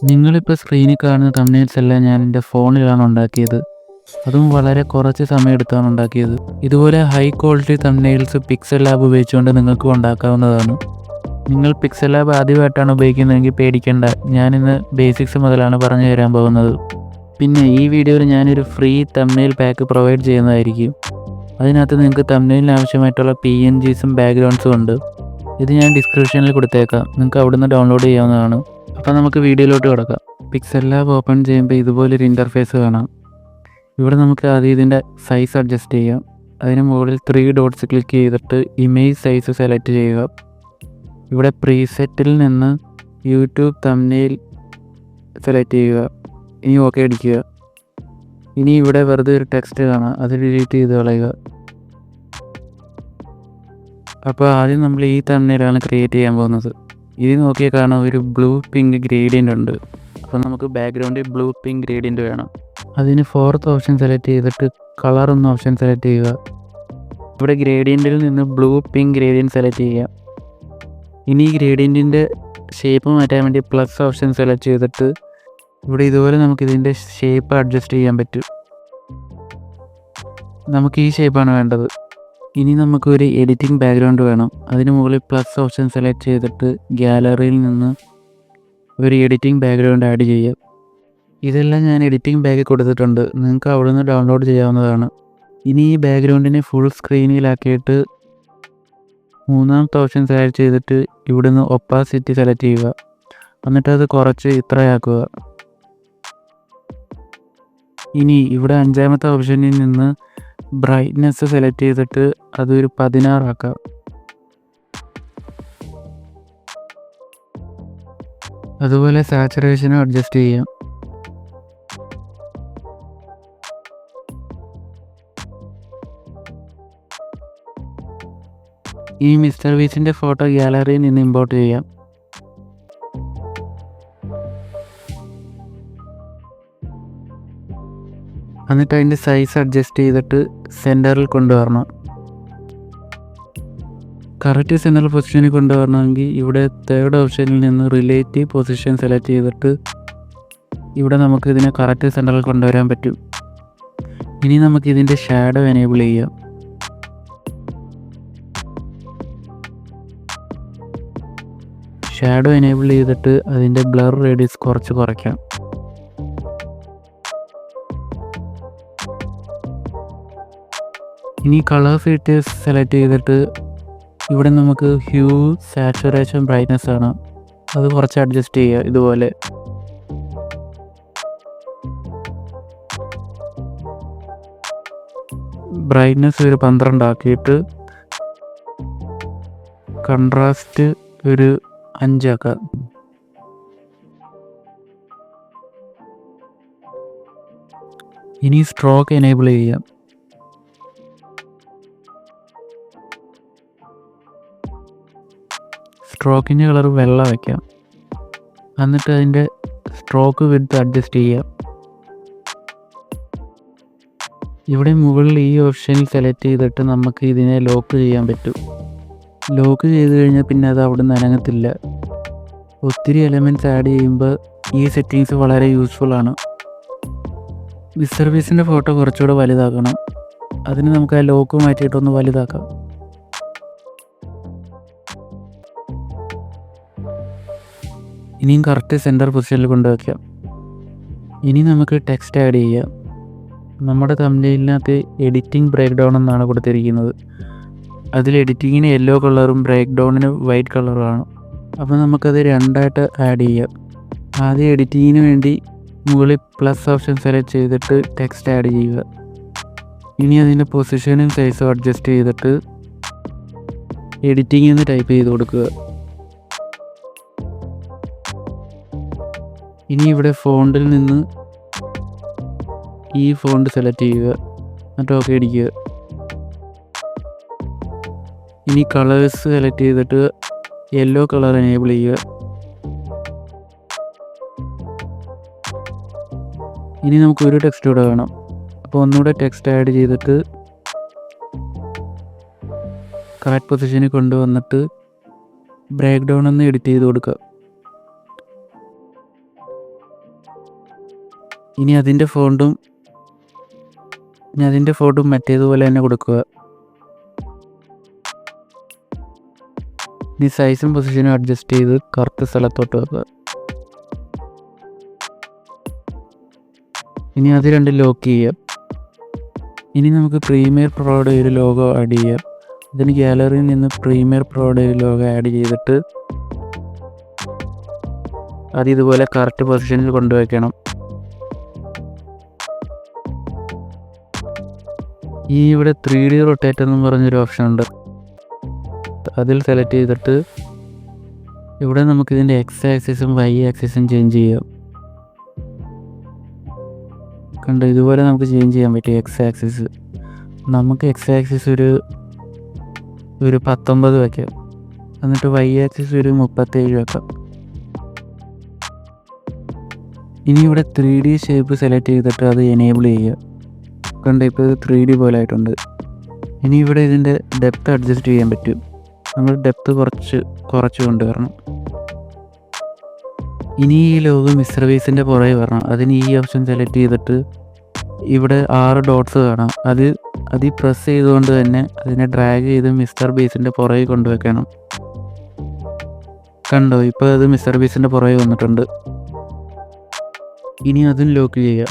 നിങ്ങളിപ്പോൾ സ്ക്രീനിൽ കാണുന്ന തംബ്നെയിൽസ് എല്ലാം ഞാൻ എൻ്റെ ഫോണിലാണ് ഉണ്ടാക്കിയത്. അതും വളരെ കുറച്ച് സമയം എടുത്താണ് ഉണ്ടാക്കിയത്. ഇതുപോലെ high quality thumbnails pixel lab ഉപയോഗിച്ചുകൊണ്ട് നിങ്ങൾക്കും ഉണ്ടാക്കാവുന്നതാണ്. നിങ്ങൾ പിക്സൽ ലാബ് ആദ്യമായിട്ടാണ് ഉപയോഗിക്കുന്നതെങ്കിൽ പേടിക്കേണ്ട, ഞാനിന്ന് ബേസിക്സ് മുതലാണ് പറഞ്ഞു തരാൻ പോകുന്നത്. പിന്നെ ഈ വീഡിയോയിൽ ഞാനൊരു ഫ്രീ തംബ്നെയിൽ പാക്ക് പ്രൊവൈഡ് ചെയ്യുന്നതായിരിക്കും. അതിനകത്ത് നിങ്ങൾക്ക് തംബ്നെയിലിന് ആവശ്യമായിട്ടുള്ള PNGസും ബാക്ക്ഗ്രൗണ്ട്സും ഉണ്ട്. ഇത് ഞാൻ ഡിസ്ക്രിപ്ഷനിൽ കൊടുത്തേക്കാം, നിങ്ങൾക്ക് അവിടുന്ന് ഡൗൺലോഡ് ചെയ്യാവുന്നതാണ്. അപ്പോൾ നമുക്ക് വീഡിയോയിലോട്ട് കിടക്കാം. പിക്സൽ ലാബ് ഓപ്പൺ ചെയ്യുമ്പോൾ ഇതുപോലൊരു ഇൻ്റർഫേസ് കാണാം. ഇവിടെ നമുക്ക് ആദ്യം ഇതിൻ്റെ സൈസ് അഡ്ജസ്റ്റ് ചെയ്യാം. അതിന് മുകളിൽ 3 ഡോട്ട്സ് ക്ലിക്ക് ചെയ്തിട്ട് ഇമേജ് സൈസ് സെലക്ട് ചെയ്യുക. ഇവിടെ പ്രീസെറ്റിൽ നിന്ന് യൂട്യൂബ് തംബ്നെയിൽ സെലക്ട് ചെയ്യുക. ഇനി ഓക്കെ അടിക്കുക. ഇനി ഇവിടെ വെറുതെ ഒരു ടെക്സ്റ്റ് കാണാം, അത് ഡിലീറ്റ് ചെയ്ത് കളയുക. അപ്പോൾ ആദ്യം നമ്മൾ ഈ തംബ്നെയിലാണ് ക്രിയേറ്റ് ചെയ്യാൻ പോകുന്നത്. ഇത് നോക്കിയാൽ കാണാം, ഒരു ബ്ലൂ പിങ്ക് ഗ്രേഡിയൻ്റ് ഉണ്ട്. അപ്പോൾ നമുക്ക് ബാക്ക്ഗ്രൗണ്ടിൽ ബ്ലൂ പിങ്ക് ഗ്രേഡിയൻ്റ് വേണം. അതിന് 4th ഓപ്ഷൻ സെലക്ട് ചെയ്തിട്ട് കളർ എന്ന ഓപ്ഷൻ സെലക്ട് ചെയ്യുക. ഇവിടെ ഗ്രേഡിയൻറ്റിൽ നിന്ന് ബ്ലൂ പിങ്ക് ഗ്രേഡിയൻറ്റ് സെലക്ട് ചെയ്യുക. ഇനി ഈ ഗ്രേഡിയൻറ്റിൻ്റെ ഷേപ്പ് മാറ്റാൻ വേണ്ടി പ്ലസ് ഓപ്ഷൻ സെലക്ട് ചെയ്തിട്ട് ഇവിടെ ഇതുപോലെ നമുക്കിതിൻ്റെ ഷേപ്പ് അഡ്ജസ്റ്റ് ചെയ്യാൻ പറ്റും. നമുക്ക് ഈ ഷേപ്പാണ് വേണ്ടത്. ഇനി നമുക്കൊരു എഡിറ്റിംഗ് ബാക്ക്ഗ്രൗണ്ട് വേണം. അതിന് മുകളിൽ പ്ലസ് ഓപ്ഷൻ സെലക്ട് ചെയ്തിട്ട് ഗാലറിയിൽ നിന്ന് ഒരു എഡിറ്റിംഗ് ബാക്ക്ഗ്രൗണ്ട് ആഡ് ചെയ്യാം. ഇതെല്ലാം ഞാൻ എഡിറ്റിംഗ് ബാഗിൽ കൊടുത്തിട്ടുണ്ട്, നിങ്ങൾക്ക് അവിടെ നിന്ന് ഡൗൺലോഡ് ചെയ്യാവുന്നതാണ്. ഇനി ഈ ബാക്ക്ഗ്രൗണ്ടിനെ ഫുൾ സ്ക്രീനിലാക്കിയിട്ട് 3ാമത്തെ ഓപ്ഷൻ സെലക്ട് ചെയ്തിട്ട് ഇവിടുന്ന് ഒപ്പാസിറ്റി സെലക്ട് ചെയ്യുക. എന്നിട്ട് അത് കുറച്ച് ഇത്രയാക്കുക. ഇനി ഇവിടെ 5ാമത്തെ ഓപ്ഷനിൽ നിന്ന് ബ്രൈറ്റ്നെസ് സെലക്ട് ചെയ്തിട്ട് അതൊരു 16 ആക്കാം. അതുപോലെ സാച്ചുറേഷനും അഡ്ജസ്റ്റ് ചെയ്യാം. ഈ മിസ്റ്റർ ബീസ്റ്റിൻ്റെ ഫോട്ടോ ഗാലറിയിൽ നിന്ന് ഇമ്പോർട്ട് ചെയ്യാം. എന്നിട്ട് അതിൻ്റെ സൈസ് അഡ്ജസ്റ്റ് ചെയ്തിട്ട് സെൻറ്ററിൽ കൊണ്ടുവരണം. കറക്റ്റ് സെൻറ്റർ പൊസിഷനിൽ കൊണ്ടുവരണമെങ്കിൽ ഇവിടെ 3rd ഓപ്ഷനിൽ നിന്ന് റിലേറ്റീവ് പൊസിഷൻ സെലക്ട് ചെയ്തിട്ട് ഇവിടെ നമുക്ക് ഇതിനെ കറക്റ്റ് സെൻറ്ററിൽ കൊണ്ടുവരാൻ പറ്റും. ഇനി നമുക്കിതിൻ്റെ ഷാഡോ എനേബിൾ ചെയ്യാം. ഷാഡോ എനേബിൾ ചെയ്തിട്ട് അതിൻ്റെ ബ്ലർ റേഡിയസ് കുറച്ച് കുറയ്ക്കാം. ഇനി കളർ ഫീച്ചേഴ്സ് സെലക്ട് ചെയ്തിട്ട് ഇവിടെ നമുക്ക് ഹ്യൂ, സാച്ചുറേഷൻ, ബ്രൈറ്റ്നെസ് ആണ്, അത് കുറച്ച് അഡ്ജസ്റ്റ് ചെയ്യുക. ഇതുപോലെ ബ്രൈറ്റ്നെസ് ഒരു 12 ആക്കിയിട്ട് കൺട്രാസ്റ്റ് ഒരു 5 ആക്കാം. ഇനി സ്ട്രോക്ക് എനേബിൾ ചെയ്യാം. സ്ട്രോക്കിൻ്റെ കളർ വെള്ള വയ്ക്കാം. എന്നിട്ട് അതിൻ്റെ സ്ട്രോക്ക് വിഡ്ത്ത് അഡ്ജസ്റ്റ് ചെയ്യാം. ഇവിടെ മുകളിൽ ഈ ഓപ്ഷനിൽ സെലക്ട് ചെയ്തിട്ട് നമുക്ക് ഇതിനെ ലോക്ക് ചെയ്യാൻ പറ്റും. ലോക്ക് ചെയ്ത് കഴിഞ്ഞാൽ പിന്നെ അത് അവിടെ നിന്ന് അനങ്ങത്തില്ല. ഒത്തിരി എലമെൻറ്റ്സ് ആഡ് ചെയ്യുമ്പോൾ ഈ സെറ്റിങ്സ് വളരെ യൂസ്ഫുൾ ആണ്. മിസ്റ്റർ ബീസ്റ്റിൻ്റെ ഫോട്ടോ കുറച്ചുകൂടെ വലുതാക്കണം. അതിന് നമുക്ക് ആ ലോക്ക് മാറ്റിയിട്ടൊന്ന് വലുതാക്കാം. ഇനിയും കറക്റ്റ് സെൻറ്റർ പൊസിഷനിൽ കൊണ്ടുവയ്ക്കാം. ഇനി നമുക്ക് ടെക്സ്റ്റ് ആഡ് ചെയ്യാം. നമ്മുടെ തംബ്നെയിലിനകത്ത് എഡിറ്റിംഗ് ബ്രേക്ക് ഡൗൺ എന്നാണ് കൊടുത്തിരിക്കുന്നത്. അതിൽ എഡിറ്റിങ്ങിന് യെല്ലോ കളറും ബ്രേക്ക് ഡൗണിന് വൈറ്റ് കളറുമാണ്. അപ്പോൾ നമുക്കത് 2ആയിട്ട് ആഡ് ചെയ്യാം. ആദ്യം എഡിറ്റിങ്ങിന് വേണ്ടി മുകളിൽ പ്ലസ് ഓപ്ഷൻ സെലക്ട് ചെയ്തിട്ട് ടെക്സ്റ്റ് ആഡ് ചെയ്യുക. ഇനി അതിൻ്റെ പൊസിഷനും സൈസും അഡ്ജസ്റ്റ് ചെയ്തിട്ട് എഡിറ്റിംഗ് എന്ന് ടൈപ്പ് ചെയ്ത് കൊടുക്കുക. ഇനി ഇവിടെ ഫോണ്ടിൽ നിന്ന് ഈ ഫോണ്ട് സെലക്ട് ചെയ്യുക, എന്നിട്ട് ഓക്കെ അടിക്കുക. ഇനി കളേഴ്സ് സെലക്ട് ചെയ്തിട്ട് യെല്ലോ കളർ എനേബിൾ ചെയ്യുക. ഇനി നമുക്ക് ഒരു ടെക്സ്റ്റ് കൂടെ വേണം. അപ്പോൾ ഒന്നുകൂടെ ടെക്സ്റ്റ് ആഡ് ചെയ്തിട്ട് കറക്റ്റ് പൊസിഷനിൽ കൊണ്ടുവന്നിട്ട് ബ്രേക്ക് ഡൗൺ ഒന്ന് എഡിറ്റ് ചെയ്ത് കൊടുക്കുക. ഇനി അതിൻ്റെ ഫോണ്ടും മറ്റേതുപോലെ തന്നെ കൊടുക്കുക. ഇനി സൈസും പൊസിഷനും അഡ്ജസ്റ്റ് ചെയ്ത് കറക്റ്റ് സ്ഥലത്തോട്ട് വെക്കുക. ഇനി അത് രണ്ടും ലോക്ക് ചെയ്യുക. ഇനി നമുക്ക് പ്രീമിയർ പ്രോയുടെ ഒരു ലോഗോ ആഡ് ചെയ്യാം. ഇതിന് ഗാലറിയിൽ നിന്ന് പ്രീമിയർ പ്രോയുടെ ഒരു ലോഗോ ആഡ് ചെയ്തിട്ട് അത് ഇതുപോലെ കറക്റ്റ് പൊസിഷനിൽ കൊണ്ടുവയ്ക്കണം. ഈ ഇവിടെ 3D റൊട്ടേറ്റ് എന്നും പറഞ്ഞൊരു ഓപ്ഷൻ ഉണ്ട്. അതിൽ സെലക്ട് ചെയ്തിട്ട് ഇവിടെ നമുക്കിതിൻ്റെ എക്സ് ആക്സിസും വൈ ആക്സിസും ചേഞ്ച് ചെയ്യാം. കണ്ടോ, ഇതുപോലെ നമുക്ക് ചേഞ്ച് ചെയ്യാൻ പറ്റും. എക്സ് ആക്സിസ് നമുക്ക് എക്സ് ആക്സിസ് ഒരു 19 വയ്ക്കാം. എന്നിട്ട് വൈ ആക്സിസ് ഒരു 37 വെക്കാം. ഇനി ഇവിടെ 3D ഷേപ്പ് സെലക്ട് ചെയ്തിട്ട് അത് എനേബിൾ ചെയ്യുക. കണ്ടോ, ഇപ്പോൾ ഇത് 3D പോലെ ആയിട്ടുണ്ട്. ഇനി ഇവിടെ ഇതിൻ്റെ ഡെപ്ത് അഡ്ജസ്റ്റ് ചെയ്യാൻ പറ്റും. നമ്മൾ ഡെപ്ത് കുറച്ച് കൊണ്ടുവരണം. ഇനി ഈ ലോഗോ മിസ്റ്റർ ബീസിൻ്റെ പുറകെ വരണം. അതിന് ഈ ഓപ്ഷൻ സെലക്ട് ചെയ്തിട്ട് ഇവിടെ 6 ഡോട്ട്സ് കാണാം. അത് പ്രസ് ചെയ്തുകൊണ്ട് തന്നെ അതിനെ ഡ്രാഗ് ചെയ്ത് മിസ്റ്റർ ബീസിൻ്റെ പുറകെ കൊണ്ടുവയ്ക്കണം. കണ്ടോ, ഇപ്പോൾ അത് മിസ്റ്റർ ബീസിൻ്റെ പുറകെ വന്നിട്ടുണ്ട്. ഇനി അതും ലോക്ക് ചെയ്യുക.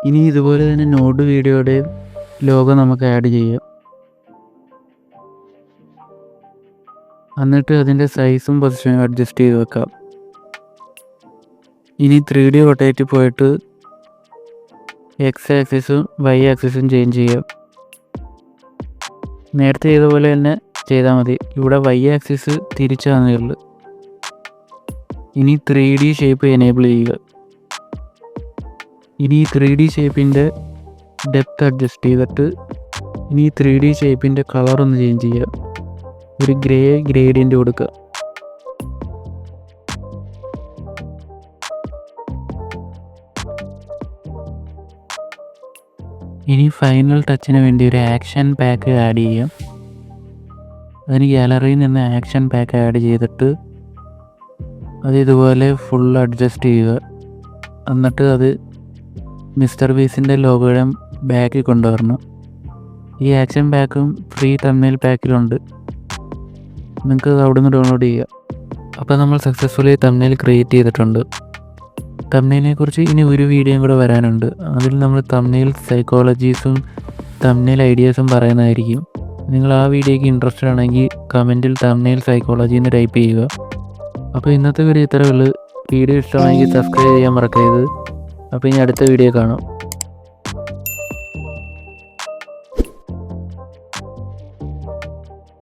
ഇനി ഇതുപോലെ തന്നെ നോഡ് വീഡിയോയുടെ ലോഗോ നമുക്ക് ആഡ് ചെയ്യാം. എന്നിട്ട് അതിൻ്റെ സൈസും പൊസിഷനും അഡ്ജസ്റ്റ് ചെയ്ത് വെക്കാം. ഇനി 3D റൊട്ടേറ്റ് പോയിട്ട് എക്സ് ആക്സിസും വൈ ആക്സിസും ചേഞ്ച് ചെയ്യാം. നേരത്തെ ചെയ്ത പോലെ തന്നെ ചെയ്താൽ മതി. ഇവിടെ വൈ ആക്സിസ് തിരിച്ചാണ് ഉള്ളു. ഇനി 3D ഷേപ്പ് എനേബിൾ ചെയ്യുക. ഇനി 3D ഷേപ്പിൻ്റെ ഡെപ്ത് അഡ്ജസ്റ്റ് ചെയ്തിട്ട് ഇനി 3D ഷേപ്പിൻ്റെ കളർ ഒന്ന് ചേഞ്ച് ചെയ്യുക. ഒരു ഗ്രേഡിയൻ്റ് കൊടുക്കുക. ഇനി ഫൈനൽ ടച്ചിന് വേണ്ടി ഒരു ആക്ഷൻ പാക്ക് ആഡ് ചെയ്യാം. അതിന് ഗാലറിയിൽ നിന്ന് ആക്ഷൻ പാക്ക് ആഡ് ചെയ്തിട്ട് അത് ഇതുപോലെ ഫുൾ അഡ്ജസ്റ്റ് ചെയ്യുക. എന്നിട്ട് അത് മിസ്റ്റർ ബീസിൻ്റെ ലോഗോയുടെ ബാക്കിൽ കൊണ്ടുവരണം. ഈ ആക്ഷൻ പാക്കും ഫ്രീ തംബ്നെയിൽ പാക്കിലുണ്ട്. നിങ്ങൾക്ക് അത് അവിടെ നിന്ന് ഡൗൺലോഡ് ചെയ്യുക. അപ്പോൾ നമ്മൾ സക്സസ്ഫുള്ളി തംബ്നെയിൽ ക്രിയേറ്റ് ചെയ്തിട്ടുണ്ട്. തംബ്നെയിലിനെ കുറിച്ച് ഇനി ഒരു വീഡിയോയും കൂടെ വരാനുണ്ട്. അതിൽ നമ്മൾ തംബ്നെയിൽ സൈക്കോളജീസും തംബ്നെയിൽ ഐഡിയാസും പറയുന്നതായിരിക്കും. നിങ്ങൾ ആ വീഡിയോയ്ക്ക് ഇൻട്രസ്റ്റഡ് ആണെങ്കിൽ കമൻറ്റിൽ തംബ്നെയിൽ സൈക്കോളജി എന്ന് ടൈപ്പ് ചെയ്യുക. അപ്പോൾ ഇന്നത്തെ വീഡിയോ ഇത്രയേ ഉള്ളൂ. വീഡിയോ ഇഷ്ടമായെങ്കിൽ സബ്സ്ക്രൈബ് ചെയ്യാൻ മറക്കരുത്. അപ്പോൾ ഇനി അടുത്ത വീഡിയോ കാണാം.